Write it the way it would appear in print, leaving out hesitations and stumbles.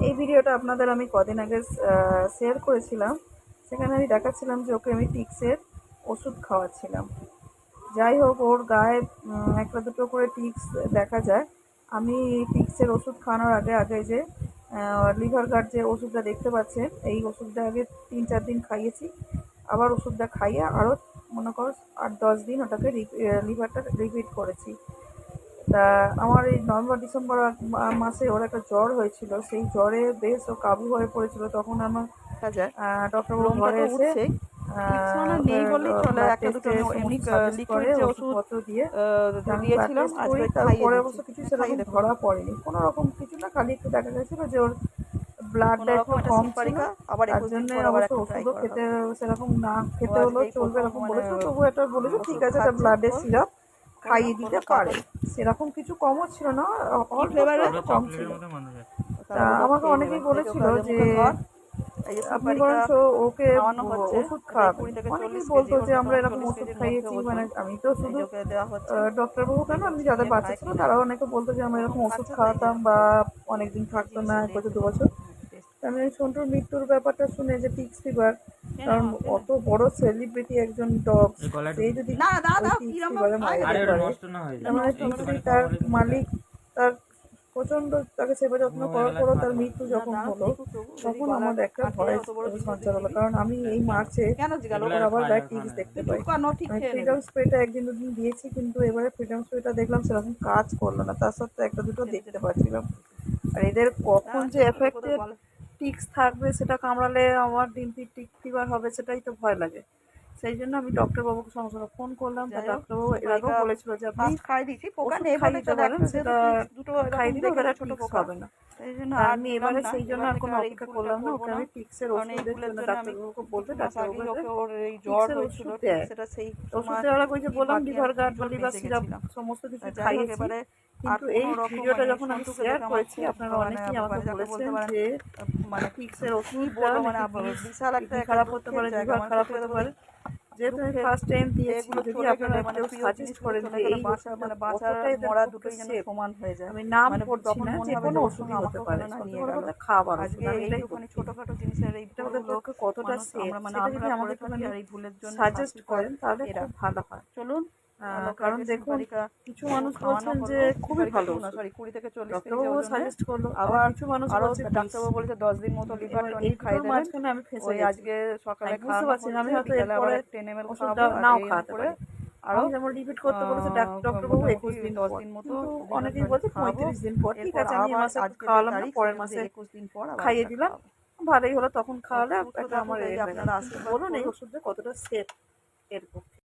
এই ভিডিওটা আপনাদের আমি কদিন আগে শেয়ার করেছিলাম। সেখানে আমি দেখাচ্ছিলাম যে ওকে আমি টিক্সের ওষুধ খাওয়াচ্ছিলাম। যাই হোক, ওর গায়ে একটা দুটো করে টিক্স দেখা যায়। আমি টিক্সের ওষুধ খাওয়ানোর আগে আগে যে লিভার গার্ড যে ওষুধটা দেখতে পাচ্ছেন, এই ওষুধটা আগে 3-4 দিন খাইয়েছি। আবার ওষুধটা খাইয়ে আরও মনে করো 8-10 দিন ওটাকে লিভারটা রিপিট করেছি। তা আমার এই নভেম্বর-ডিসেম্বর মাসে ওর একটা জ্বর হয়েছিল। সেই জ্বরে বেশ ও কাবু হয়ে পড়েছিল। তখন আমার দেখা যায় ডক্টরবাবু লোমটা ঘরে তো এসে উঠছেই। টিপস মানে নেই বললেই চলে, ব্লাড একটা দুটো টেস্টে আমি এমনি সমস্ত সাজেস্ট করে লিকুইড যে ওষুধ ওষুধপত্র দিয়ে আমি ব্লাড দিয়েছিলাম টেস্ট করি। আজকে খাইয়ে তারপরে দিচ্ছি, অবশ্য কিছু খাইয়ে সেরকম দেখুন। ধরা পড়েনি, কোনো রকম কিছু না, খালি একটু দেখা গেছিলো যে ওর ব্লাডটা কোনো একটু রকম একটা কম ছিল। সিম্পারিকা আবার তার 21 দিন জন্যে পর আবার অবশ্য একটা ট্রাই ওষুধও করা খেতে হবে। সেরকম না ও খেতে হলো, আজকে এই চলবে প্রথম এরকম মানে বলেছিল। তবু এটা বলেছে ঠিক ওষুধ আছে, এটা খাচ্ছি, ব্লাডের সিরাপ খাইয়ে দিতে বললাম পারে। কাকা সেরকম কিছু কমও ছিল না, কি অল্প ফ্লেভারের একটু কম ছিল। তা তাহলে ওগুলো আমাকে খেয়ে নেবে, অনেকেই দেখে বলেছিল ওকে আগে যে মুখে ধর। এই যে আপনি সিম্পারিকা বরঞ্চ ওকে খাওয়ানো হচ্ছে, ওষুধ এটা খাওয়াবেন। 20 থেকে অনেকেই 40 কেজি, বলতো ওর যে আমরা মোটামুটি এরকম 40 ওষুধ কেজির মধ্যে খাইয়েছি, ওজন। মানে আমি তো এই শুধু যে ওকে দেওয়া হচ্ছে, ডক্টরবাবু কেন, দেখি আমি হচ্ছে যাদের নিয়ে বাচ্চা খায় ছিল কিনা। তারাও অনেকে বলতো যে আমরা ও এরকম ওষুধ খাচ্ছে তো এই যে খাওয়াতাম বা অনেকদিন এই থাকতো না, জিনিসটা 1 বছর দেখছে 2 বলে বছর। টেস্ট আমি ওই সন্টুর মৃত্যুর ব্যাপারটা শুনে যে টিক্স ফিভার, খেয়ে নে কারণ মা, খেয়ে নে। অত বড় সেলিব্রিটি একজন ডগ, সে যদি না দাও ওই দাও, টিক্স কিরম ফিভারে খায় মারা না, যেতে পারে, এটা তার মানে নষ্ট হবে না। নিশ্চয়ই তার মালিক তার প্রচণ্ড তাকে সেবা যত্ন করার পরও তার মৃত্যু না যখন দাঁড়াও হলো, দেখুক তবু, যদি তখন গলা আমার একটা আটকে ভয় যায় অত বড় জিনিস সঞ্চার হলো। দিবি। কারণ আমি এই মার্চে কেন জিগালো ওর আবার গায়ে টিক্স দেখতে তুই পাই। চুপ কর, ন ঠিক আমি খেয়ে নেবে। ফ্রিডম স্প্রেটা 1 দিন 2 দিন দিয়েছি, কিন্তু এবারে ফ্রিডম স্প্রেটা দেখলাম সেরকম কাজ করলো না। তার সত্ত্বেও একটা দুটো খেতে দেখতে যেটা পাচ্ছিলাম। আর এদের কখন যে ওটা কোথাও এফেক্টেড বলে। টিক্স থাকবে, সেটা কামড়ালে আমার টিক ফিভার হবে, সেটাই তো ভয় লাগে। সেই জন্য আমি ডক্টরবাবুকে সঙ্গে সঙ্গে ফোন করলাম। তা যাই হোক, ডাক্তারবাবু এর আগেও সিম্পারিকা বলেছিল যে আপনি ফার্স্ট খাই দিয়েছি, পোকা ওষুধ নেই খাইয়ে বলে দিতে চলে, পারেন, একটা সেটা যেহেতু টিক্স দুটো খাইয়ে এরকম দিলে ওদের দেখেছি আর ছোট টিক্স পোকা, হবে না। এই জন্য তা আর আমি নিলাম এবারে না। সেই জন্য এবার আর থেকে কোনো আর এই অপেক্ষা ভুলটা করলাম না। করবো ওকে না, আমি টিক্সের কারণ এই ওষুধের ভুলের জন্য জন্য আমি ডাক্তারবাবুকে বলতে, কিছু মাস ডাক্তারবাবু আগেই বলতে ওকে ওর এই জ্বর টিক্সের হয়েছিল, ওষুধ ঠিক দেয়। সেটা সেই ওষুধ সময় দেওয়ার আগে ওই যে কি বললাম বাকি লিভার আমি গার্ড বা পিজল লিভার বেঁচে সিরাপ গেছিলাম। সমস্ত কিছু যাই হোক, খাইয়েছি। এবারে আর কিন্তু এই কোনো রকম ভিডিওটা মানে যখন আমি সন্টুকে শেয়ার দেখে আমার করেছি, খুব আপনারা মানে অনেকেই আমাকে আপনারা যাকে বলতে বলেছেন পারেন যে মানে টিক্সের কি ওষুধটা বলবো, মানে নাকি বিশাল একটা কিডনি একটা খারাপ হতে দুঃখের পারে, জায়গা, লিভার মানে খারাপ সত্যি হতে কথা বলি। পারে। যেহেতু আমি দুঃখের ফার্স্ট টাইম যে দিয়েছি, এগুলো যদি চলে গেলে, আপনারা মানে কেউ প্রিয় সাজেস্ট জিনিসগুলো করেন চলে যে গেলে এই বাঁচা ওষুধটা মানে বাঁচার কতটা এদের মরা পক্ষে দুটোই যেন সেফ, সমান হয়ে যায়। আমি নাম মানে করছি তখন না, মনে যে হবে কোনো যে ওর সঙ্গে ওষুধই হতে আমাকেও পারে। কেন না সত্যি নিয়ে কথা গেল। বলতে খাবার ওষুধ আজকে আমি এটাই এইটুখানি করছি। ছোটখাটো জিনিসের এই এটা ওদের ভুলগুলো পক্ষে কতটা মানুষ সেফ আমরা মানে সেটা যদি আমরা করে আমাকে থাকি, একটুখানি আর এই ভুলের জন্য সাজেস্ট শাস্তি পায় করেন তাহলে এরা। খুব ভালো হয়। চলুন, ভালো করে কারণ আগে দেখুন, সিম্পারিকা কিছু ও মানুষ খাওয়ানো বলছেন যে হলো। খুবই সিম্পারিকা ভালো 2 না, ওষুধ, সরি 20 থেকে 40 কেজি যে ডক্টরবাবু ওজনে। সাজেস্ট করলো। আবার আবার কিছু মানুষ আরও বলছে টিক্স। ডাক্তারবাবু বলেছে 10 দিন মতো লিভার এবার এই টনিক খাইয়ে দুটোর দেবেন। মাঝখানে আমি ফেঁসে ওই গেছি। আজকে সকালে আমি বুঝতে খাওয়ানো পারছি না, আমি হচ্ছে, হয়তো বিকালে আবার এরপরে 10 ml ওষুধটা খাওয়াবো, আর নাও এই খাওয়াতে করে পারি। আরও আমি যেমন রিপিট করতে বলেছে ডক্টরবাবু মোটামুটি 21 দিন 10 পর, দিন মতো কিন্তু লিভার অনেকেই টনিক বলছে খাওয়াবো। 35 দিন পর। ঠিক এরপর আছে, আমি এ আবার মাসে আজকে যে খাওয়ালাম না, তারিখ, পরের সেখান মাসে থেকে 21 দিন পর আবার খাইয়ে একটা দিলাম। খাওয়াবো। ভালোই হলো, তখন ও খাওয়ালে সুস্থ একটা থাকুক, আমার এই এ যে হয়ে গেল। আপনারা কিন্তু আশীর্বাদ বলুন এই করুন। ওষুধটা কতটা সেফ এর পক্ষে।